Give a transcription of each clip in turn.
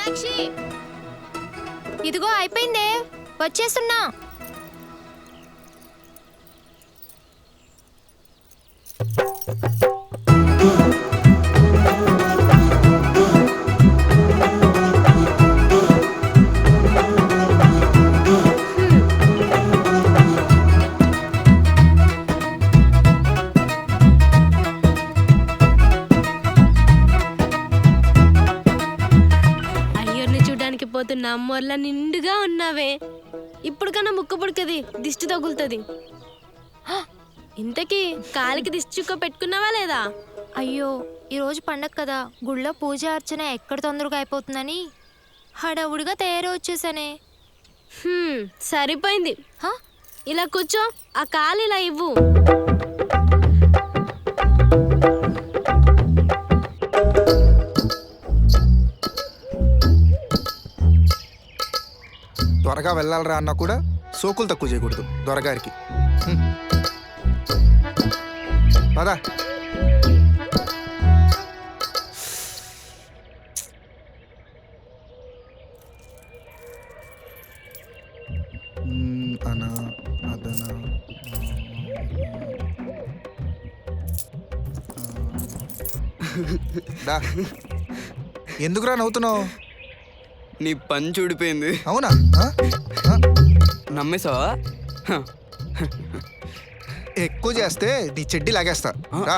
మీనాక్షి ఇదిగో అయిపోయిందే, వచ్చేస్తున్నా. పోతున్నా మొర్ల నిండుగా ఉన్నావే. ఇప్పుడు కన్నా ముక్కు పుడకది, దిష్టి తగులుతుంది. ఇంతకీ కాలికి దిష్టి చుక్క పెట్టుకున్నావా లేదా? అయ్యో, ఈరోజు పండగ కదా, గుళ్ళో పూజ అర్చన ఎక్కడ తొందరగా అయిపోతుందని హడావుడిగా తయారై వచ్చేసానే. సరిపోయింది. ఇలా కూర్చో, ఆ కాలు ఇలా ఇవ్వు. త్వరగా వెళ్ళాలరా అన్నా కూడా సోకులు తక్కువ చేయకూడదు దొరగారికి. పదా అనా అదనా ఎందుకురా నవ్వుతున్నావు? నీ పని చూడిపోయింది. అవునా? నమ్మేసావా? ఎక్కువ చేస్తే నీ చెడ్డి లాగేస్తా రా.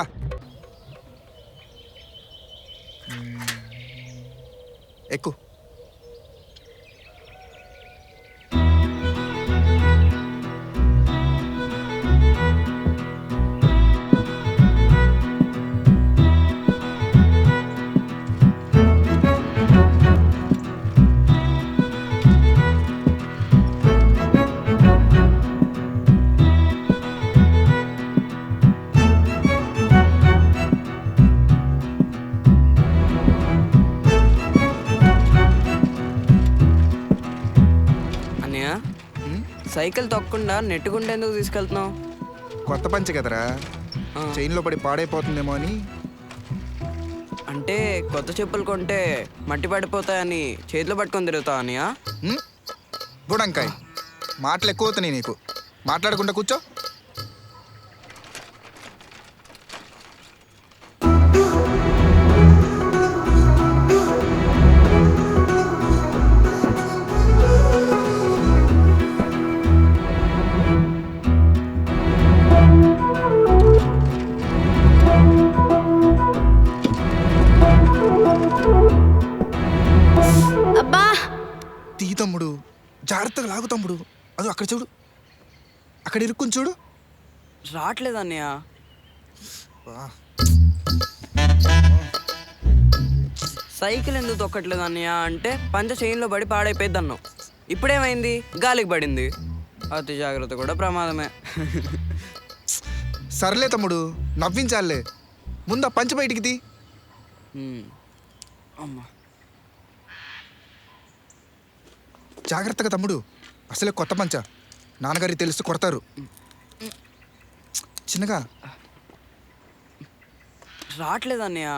ఎక్కువ సైకిల్ తొక్కకుండా నెట్టుకుంటే ఎందుకు తీసుకెళ్తున్నావు? కొత్త పంచ కదరా, చైన్లో పడి పాడైపోతుందేమో అని. అంటే కొత్త చెప్పులు కొంటే మట్టి పడిపోతాయని చేతిలో పట్టుకొని తిరుగుతావు అనియా? బుడంకాయ్, మాటలు ఎక్కువ అవుతున్నాయి నీకు. మాట్లాడకుండా కూర్చో. తమ్ముడు, జాగ్రత్తగా లాగు తమ్ముడు. అది అక్కడ చూడు, అక్కడ ఇరుక్కుని చూడు. రావట్లేదు అన్నయ్య. సైకిల్ ఎందుకు తొక్కట్లేదు అన్నయ్య అంటే పంచ చైన్లో పడి పాడైపోయింది అన్నావు. ఇప్పుడేమైంది? గాలికి పడింది. అతి జాగ్రత్త కూడా ప్రమాదమే. సర్లే తమ్ముడు, నవ్వించాలే. ముందు ఆ పంచ బయటికి తీ. అమ్మా, జాగ్రత్తగా తమ్ముడు, అసలే కొత్త పంచ, నాన్నగారికి తెలిసి కొడతారు. చిన్నగా రావట్లేదు అన్నయ్య.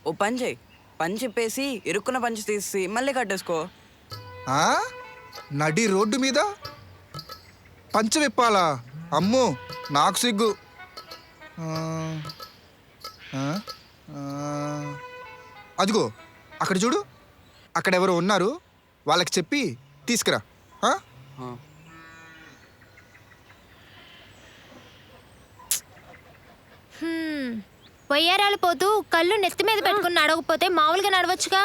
ఓ పని చేయి, పని చెప్పేసి ఇరుక్కున్న పంచి తీసి మళ్ళీ కట్టేసుకో. నడి రోడ్డు మీద పంచ విప్పాలా? అమ్మో, నాకు సిగ్గు. అదిగో అక్కడ చూడు, అక్కడ ఎవరో ఉన్నారు, వాళ్ళకి చెప్పి తీసుకురా. వయ్యారాలు పోతూ కళ్ళు నెత్తి మీద పెట్టుకుని నడవకపోతే మామూలుగా నడవచ్చుగా.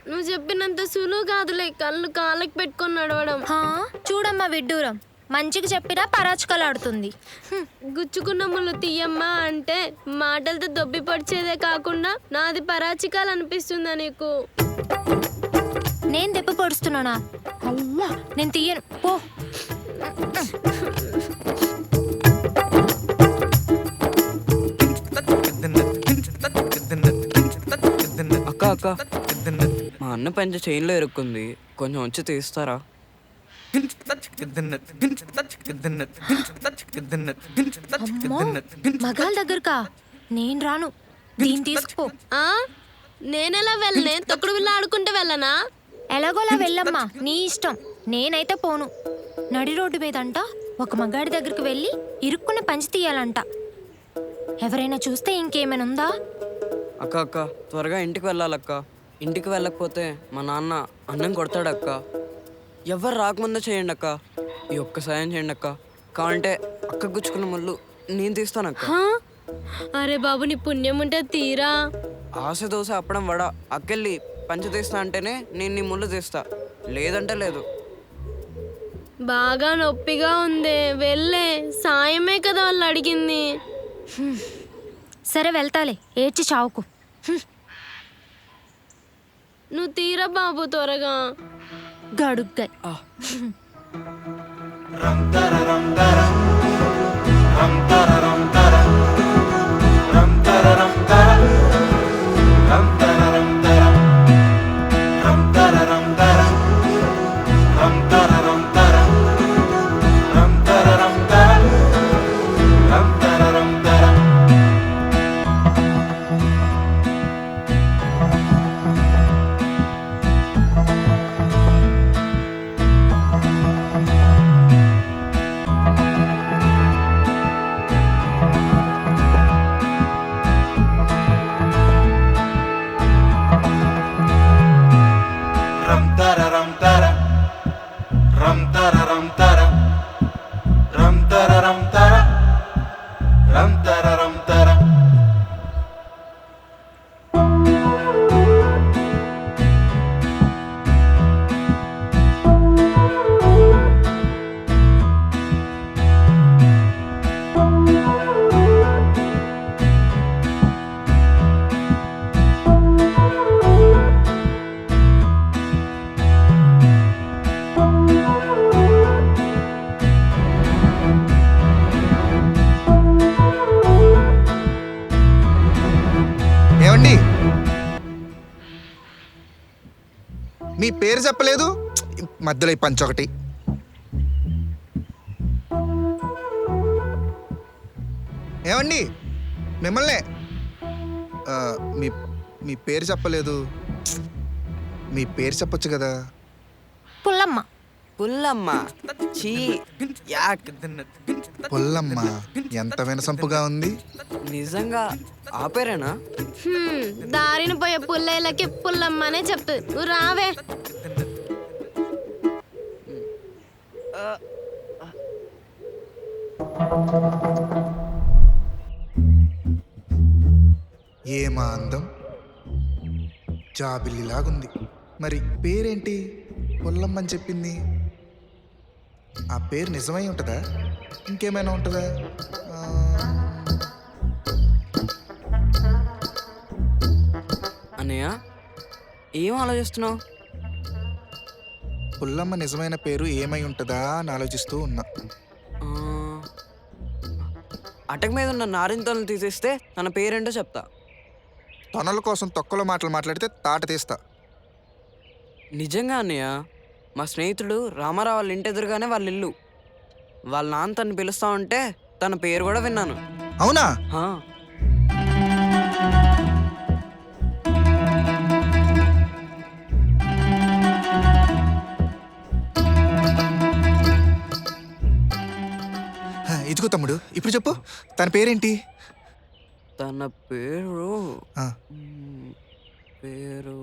నువ్వు చెప్పినంత సులువు కాదులే కళ్ళు కాళ్ళకి పెట్టుకొని నడవడం. చూడమ్మా విడ్డూరం, మంచిగా చెప్పినా పరాచకలాడుతుంది. గుచ్చుకున్న ముళ్ళు తీయమ్మా అంటే మాటలతో దొబ్బి పడిచేదే కాకుండా నాది పరాచికాలు అనిపిస్తుందా నీకు? నేను దెబ్బ పొడుస్తున్నానా? అవ్వా, నేను తీయను పో. అక్క అక్క, మా అన్న పంచ చైన్లో ఇరుక్కుంది, కొంచెం వచ్చి తీస్తారా? మగాళ్ళ దగ్గరకా? నేను రాను, దీన్ని తీసుకుపో. నేనెలా వెళ్ళనే? తొక్కుడు బిళ్ళ ఆడుకుంటే వెళ్ళనా? ఎలాగోలా వెళ్ళమ్మా, నీ ఇష్టం. నేనైతే పోను. నడి రోడ్డు మీదంట ఒక మగాడి దగ్గరికి వెళ్ళి ఇరుక్కుని పంచి తీయాలంట. ఎవరైనా చూస్తే ఇంకేమైనా ఉందా? అక్క అక్క త్వరగా ఇంటికి వెళ్ళాలక్క. ఇంటికి వెళ్ళకపోతే మా నాన్న అన్నం కొడతాడక్క. ఎవరు రాకముందే చేయండి అక్క. ఈ ఒక్క సాయం చేయండి అక్క. కావాలంటే అక్క గుచ్చుకున్న ముళ్ళు నేను తీస్తానక్క. హా? అరే బాబు, నీ పుణ్యం ఉంటే తీరా. ఆశ దోశ అప్పడం వడ అక్కెళ్ళి పంచ తీస్తా అంటేనే నేను నీ ముళ్ళు తీస్తా, లేదంటే లేదు. బాగా నొప్పిగా ఉంది, వెళ్ళే. సాయమే కదా వాళ్ళు అడిగింది. సరే వెళ్తాలే, ఏడ్చి చావుకు. నువ్వు తీరా బాబు త్వరగా. గడుగ్గాయ్. ఏమండి, మీ పేరు చెప్పలేదు, మధ్యలో ఈ పంచ ఒకటి. ఏమండి, మిమ్మల్నే. మీ మీ పేరు చెప్పలేదు. మీ పేరు చెప్పొచ్చు కదా. పుల్లమ్మ. పుల్లమ్మ చీ యాక్. పుల్లమ్మ ఎంత వినసంపుగా ఉంది. నిజంగా ఆ పేరేనా? దారిన పోయే పుల్లయ్యలకి పుల్లమ్మనే చెప్తుంది. నువ్వు రావే. ఏమా అందం, జాబిల్లిలాగుంది. మరి పేరేంటి? పుల్లమ్మని చెప్పింది. ఆ పేరు నిజమై ఉంటుందా, ఇంకేమైనా ఉంటుందా? అన్నయ్య ఏం ఆలోచిస్తున్నావు? పుల్లమ్మ నిజమైన పేరు ఏమై ఉంటుందా అని ఆలోచిస్తూ ఉన్నా. అటక మీద ఉన్న నారింజలను తీసేస్తే తన పేరేంటో చెప్తా. తొనల కోసం తొక్కలో మాటలు మాట్లాడితే తాట తీస్తా. నిజంగా అన్నయ్య, మా స్నేహితుడు రామారావు వాళ్ళ ఇంటి ఎదురుగానే వాళ్ళ ఇల్లు. వాళ్ళ నాన్న తను పిలుస్తా ఉంటే తన పేరు కూడా విన్నాను. అవునా? హా. ఇదిగో తమ్ముడు, ఇప్పుడు చెప్పు, తన పేరేంటి? తన పేరు ఆ. పేరు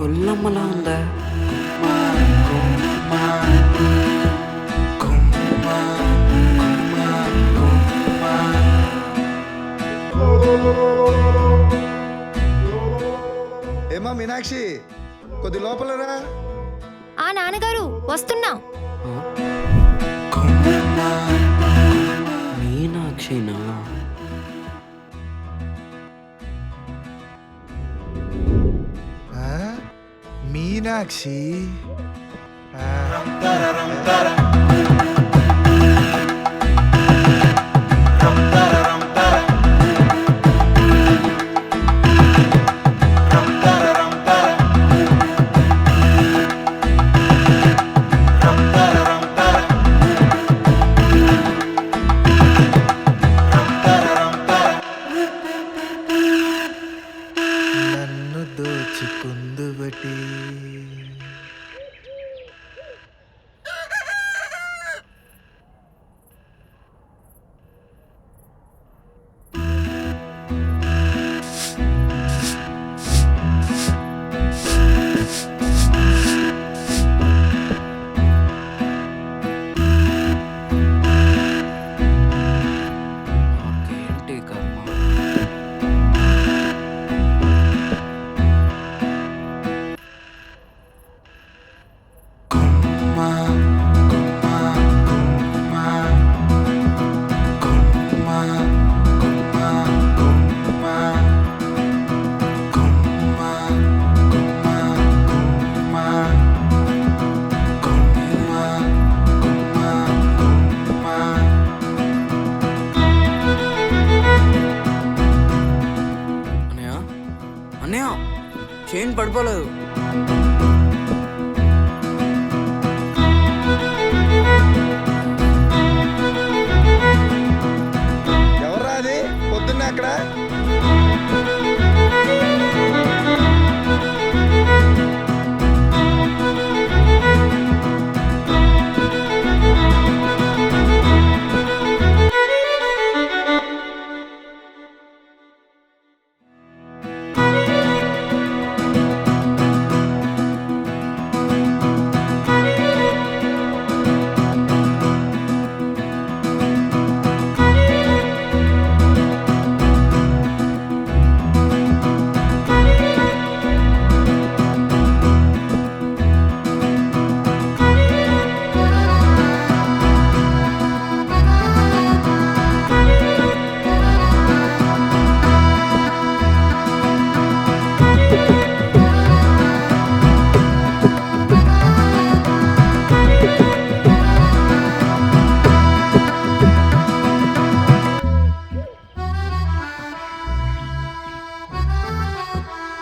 పుల్లమ్మలా ఉందా? ఏమా మీనాక్షి, కొద్ది లోపలరా. ఆ నాన్నగారు వస్తున్నా. మీనాక్షినా? మీనాక్షి. చైన్ పడిపోలేదు. ఎవర్రా అది పొద్దున్నే అక్కడ?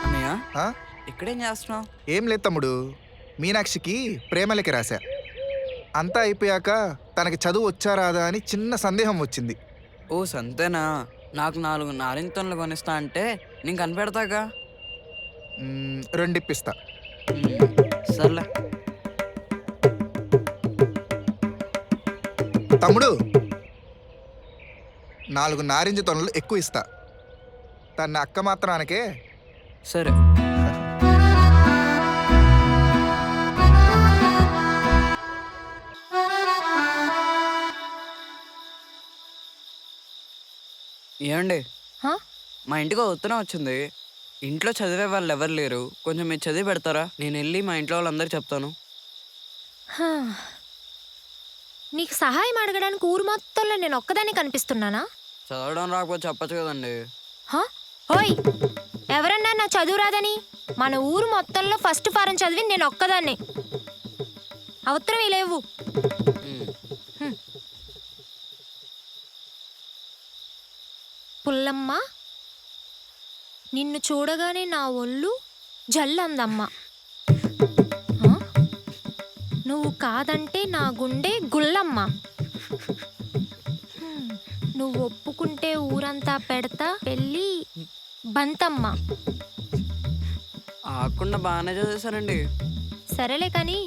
అన్నయ్య ఆ? ఇక్కడేం చేస్తున్నావు? ఏం లేదు తమ్ముడు, మీనాక్షికి ప్రేమలేఖ రాశా. అంతా అయిపోయాక తనకి చదువు వచ్చా రాదా అని చిన్న సందేహం వచ్చింది. ఓ సంతేనా? నాకు 4 నారింతలు కొనిస్తా అంటే నేను కనిపెడతాగా. 2 ఇప్పిస్తా. సర్లే. తమ్ముడు 4 నారింజ తొనలు ఎక్కువ ఇస్తా. తన అక్క మాత్రానికే. సరే. ఏమండి, హా? మా ఇంటికి ఉత్తరం వచ్చింది. ఇంట్లో చదివే వాళ్ళు ఎవరు లేరు, కొంచెం మీరు చదివి పెడతారా? నేను వెళ్ళి మా ఇంట్లో వాళ్ళందరికీ చెప్తాను. హా. నీకు సహాయం అడగడానికి ఊరు మొత్తంలో నేను ఒక్కదాన్ని కనిపిస్తున్నానా? చదవడం రాకపోతే చెప్పచ్చు కదండి. హా? ఓయ్, ఎవరన్నా నా చదువు రాదని? మన ఊరు మొత్తంలో ఫస్ట్ ఫారం చదివి నేను ఒక్కదాన్నే. అవసరం లేవు. పుల్లమ్మ, నిన్ను చూడగానే నా ఒళ్ళు జల్లందమ్మ. ఆ? నువ్వు కాదంటే నా గుండె గుల్లమ్మ. నువ్వు ఒప్పుకుంటే ఊరంతా పెడతా పెళ్ళి బంతమ్మ. ఆకుండా బాగానే చదివేశారండి. సరేలే కానీ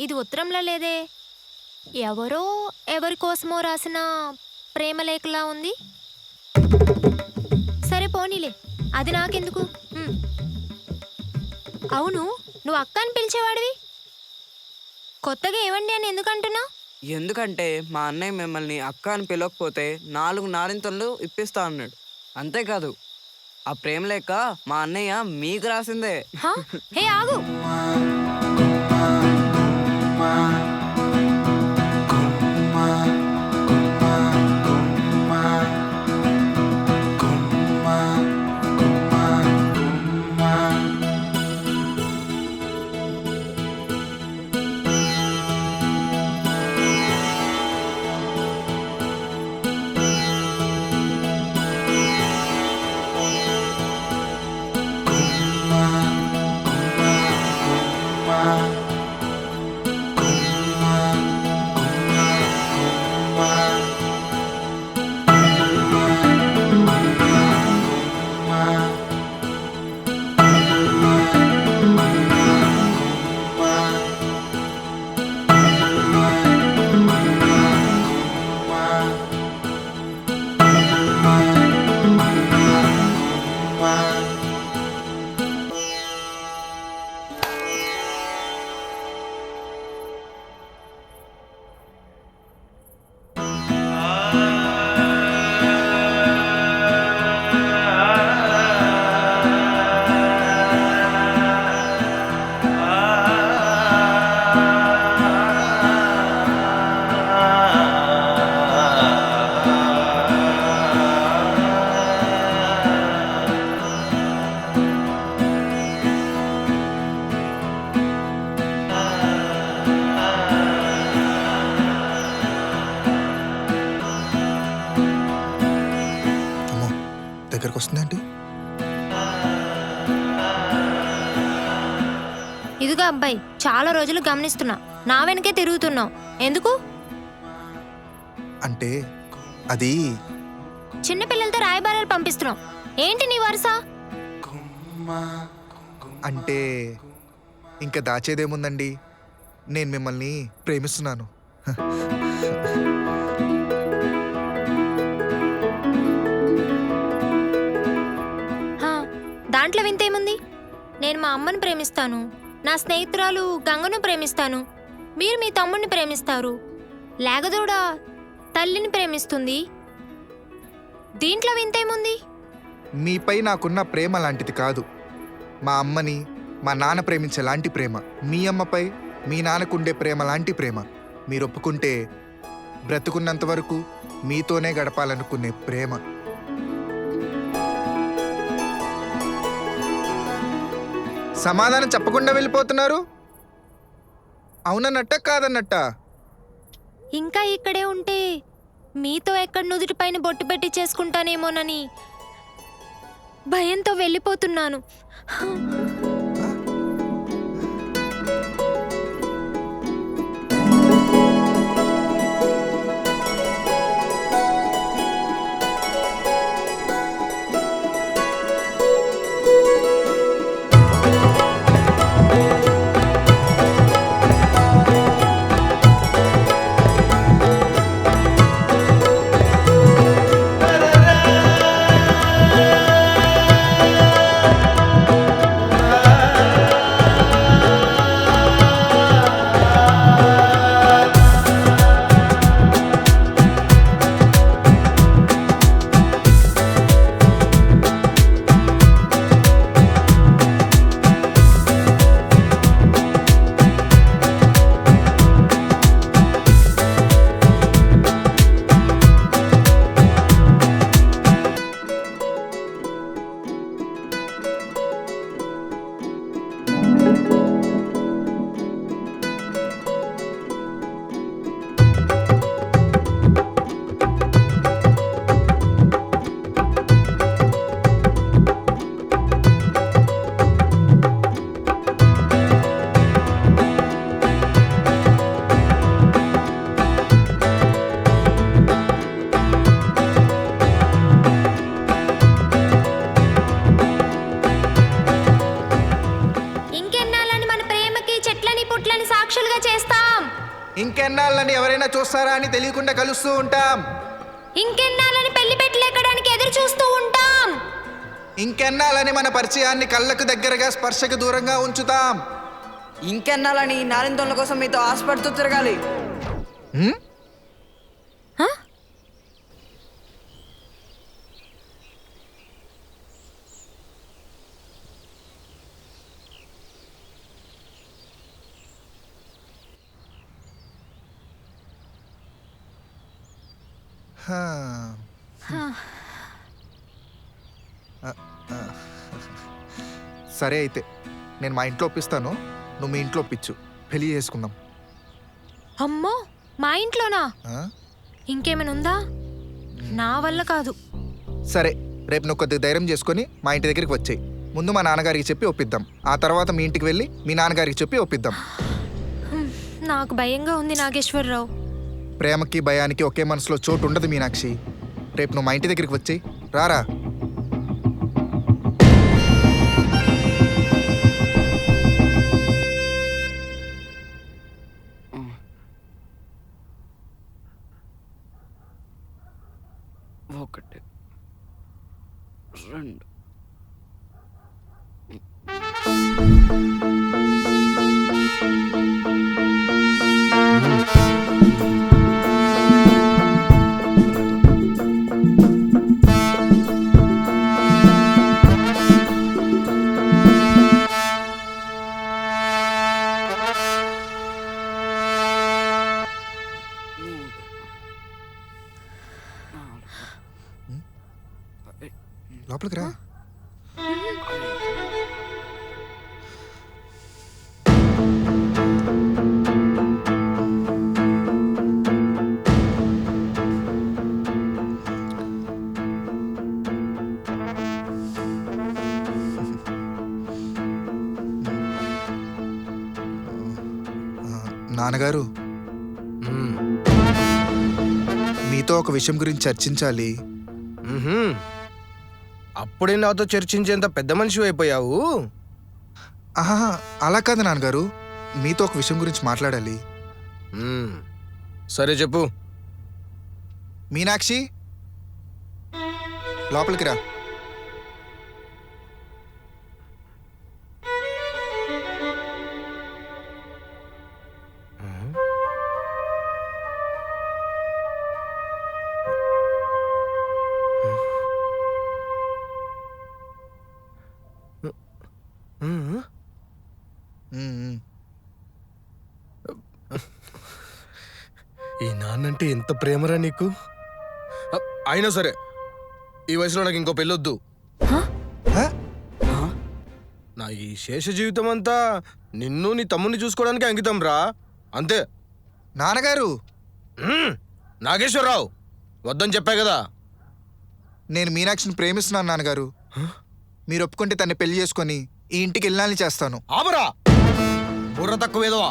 ఇది ఉత్తరంలో లేదే. ఎవరో ఎవరి కోసమో రాసిన ప్రేమలేఖలా ఉంది. సరే పోనీలే, అది నాకెందుకు. అవును, నువ్వు అక్క అని పిలిచేవాడివి, కొత్తగా ఏవండి అని ఎందుకు అంటున్నావు? ఎందుకంటే మా అన్నయ్య మిమ్మల్ని అక్క అని పిలవకపోతే 4 నారింతలు ఇప్పిస్తా అన్నాడు. అంతేకాదు, ఆ ప్రేమ లేక మా అన్నయ్య మీకు రాసిందే. హా? హే ఆగు. దగ్గరకు వస్తుందేంటి? ఇదిగో అబ్బాయి, చాలా రోజులు గమనిస్తున్నా, నా వెనకే తిరుగుతున్నావు ఎందుకు? అంటే అది చిన్నపిల్లలతో రాయబారాలు పంపిస్తున్నావు, ఏంటి నీ వరుస? అంటే ఇంకా దాచేదేముందండి, నేను మిమ్మల్ని ప్రేమిస్తున్నాను. హా, దాంట్లో వింతేముంది? నేను మా అమ్మని ప్రేమిస్తాను, నా స్నేహితురాలు గంగను ప్రేమిస్తాను, మీరు మీ తమ్ముడిని ప్రేమిస్తారు, లేగదూడ తల్లిని ప్రేమిస్తుంది. దీంట్లో వింతేముంది? మీపై నాకున్న ప్రేమ లాంటిది కాదు, మా అమ్మని మా నాన్న ప్రేమించే లాంటి ప్రేమ. మీ అమ్మపై మీ నాన్నకుండే ప్రేమ లాంటి ప్రేమ. మీరు ఒప్పుకుంటే బ్రతుకున్నంత వరకు మీతోనే గడపాలనుకునే ప్రేమ. సమాధానం చెప్పకుండా వెళ్ళిపోతున్నారు. అవునన్నట్ట కాదన్నట్ట? ఇంకా ఇక్కడే ఉంటే మీతో ఎక్కడ నుదుటిపైన బొట్టు పెట్టి చేసుకుంటానేమోనని భయంతో వెళ్ళిపోతున్నాను. ఇంకెన్నాళ్ళని ఎవరైనా చూస్తారా అని తెలియకుండా కలుస్తూ ఉంటాం. ఇంకెన్నాళ్ళని పెళ్లి పెట్టలేకడానికి ఎదురు చూస్తూ ఉంటాం. ఇంకెన్నాళ్ళని మన పరిచయాన్ని కళ్ళకు దగ్గరగా స్పర్శకు దూరంగా ఉంచుతాం. ఇంకెన్నాళ్ళని నారింతల కోసం మీతో ఆశపడుతూ తిరగాలి. హ్మ్? హ? హా. సరే అయితే నేను మా ఇంట్లో ఒప్పిస్తాను, నువ్వు మీ ఇంట్లో ఒప్పించు, పెళ్లి చేసుకుందాం. అమ్మో, మా ఇంట్లోనా? ఆ? ఇంకేమైనా ఉందా? నా వల్ల కాదు. సరే, రేపు నువ్వు కొద్దిగా ధైర్యం చేసుకొని మా ఇంటి దగ్గరికి వచ్చేయి. ముందు మా నాన్నగారికి చెప్పి ఒప్పిద్దాం, ఆ తర్వాత మీ ఇంటికి వెళ్ళి మీ నాన్నగారికి చెప్పి ఒప్పిద్దాం. నాకు భయంగా ఉంది నాగేశ్వరరావు. ప్రేమకి భయానికి ఒకే మనసులో చోటు ఉండదు మీనాక్షి. రేపు నువ్వు మా ఇంటి దగ్గరికి వచ్చేయి, రారా. ఒకటి, రెండు. లోపలికి రా. నాన్నగారు మ్మ్. మీతో ఒక విషయం గురించి చర్చించాలి. మ్మ్హ్మ్. అప్పుడే నాతో చర్చించేంత పెద్ద మనిషి అయిపోయావు. ఆహా, అలా కాదు నాన్నగారు, మీతో ఒక విషయం గురించి మాట్లాడాలి. మ్మ్. సరే చెప్పు. మీనాక్షి, లోపలికి రా. మ్మ్. ఉమ్. ఈ నాన్నంటే ఎంత ప్రేమరా నీకు. అయినా సరే ఈ వయసులో నాకు ఇంకో పెళ్ళొద్దు. హ? నా ఈ శేష జీవితం అంతా నిన్ను నీ తమ్ముడిని చూసుకోవడానికి అంకితం రా, అంతే. నాన్నగారు, మ్మ్. నాగేశ్వరరావు, వద్దని చెప్పా కదా. నేను మీనాక్షిని ప్రేమిస్తున్నాను నాన్నగారు. మీరు ఒప్పుకుంటే తన్ని పెళ్లి చేసుకొని ఈ ఇంటికి వెళ్ళాలని చేస్తాను. ఆపరా, బుర్ర తక్కువేదవా.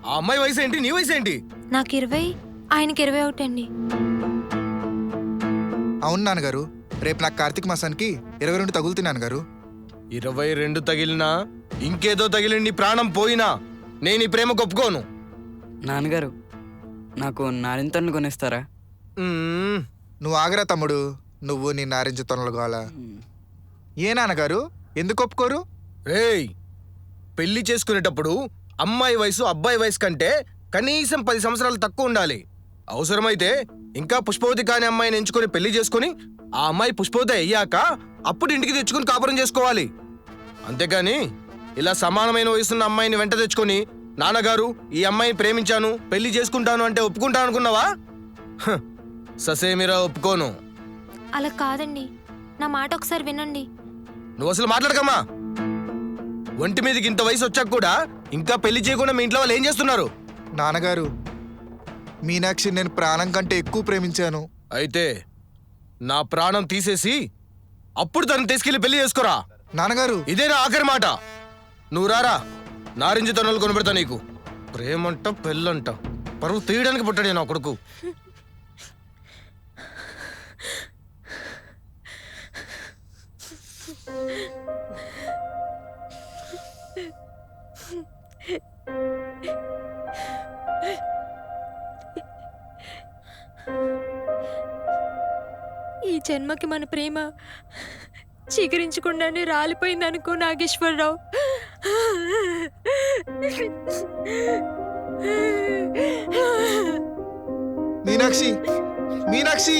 ఆ అమ్మాయి వయసు ఏంటి, నీ వయసు ఏంటి? నాకు 20, ఆయనకి 21 అండి. అవును నాన్నగారు, రేపు నాకు కార్తీక మాసానికి 22 తగులుతుంది నాన్నగారు. 22 తగిలినా ఇంకేదో తగిలి నీ ప్రాణం పోయినా నేను ఈ ప్రేమ ఒప్పుకోను. నాన్నగారు, నాకు నారింతను కొనిస్తారా? మ్మ్. నువ్వు ఆగరా తమ్ముడు, నువ్వు నీ నారింజ తొనలు గోల. ఏ నాన్నగారు, ఎందుకు ఒప్పుకోరు? ఏయ్, పెళ్లి చేసుకునేటప్పుడు అమ్మాయి వయసు అబ్బాయి వయసు కంటే కనీసం 10 సంవత్సరాలు తక్కువ ఉండాలి. అవసరమైతే ఇంకా పుష్పవతి కాని అమ్మాయిని ఎంచుకొని పెళ్లి చేసుకుని ఆ అమ్మాయి పుష్పవతి అయ్యాక అప్పుడు ఇంటికి తెచ్చుకుని కాపురం చేసుకోవాలి. అంతేగాని ఇలా సమానమైన వయసున్న అమ్మాయిని వెంట తెచ్చుకొని నాన్నగారు ఈ అమ్మాయిని ప్రేమించాను పెళ్లి చేసుకుంటాను అంటే ఒప్పుకుంటాను అనుకున్నావా? హ, ససేమిరా ఒప్పుకోను. అలా కాదండి, నా మాట ఒకసారి వినండి. నువ్వు అసలు మాట్లాడకమ్మా. ఒంటి మీదకి ఇంత వయసు వచ్చాక కూడా ఇంకా పెళ్లి చేయకుండా మీ ఇంట్లో వాళ్ళు ఏం చేస్తున్నారు? నాన్నగారు, మీనాక్షి నేను ప్రాణం కంటే ఎక్కువ ప్రేమించాను. అయితే నా ప్రాణం తీసేసి అప్పుడు తను తీసుకెళ్లి పెళ్లి చేసుకోరా. నాన్నగారు, ఇదే నా ఆఖరి మాట. నువ్వు రారా, నారింజ తొనలు కొనిపెడతా నీకు. ప్రేమంట పెళ్ళంట పరువు తీయడానికి పుట్టాడు నా కొడుకు. ఈ జన్మకి మన ప్రేమ చిగురించకుండానే రాలిపోయింది అనుకో నాగేశ్వరరావు. మీనాక్షి, మీనాక్షి.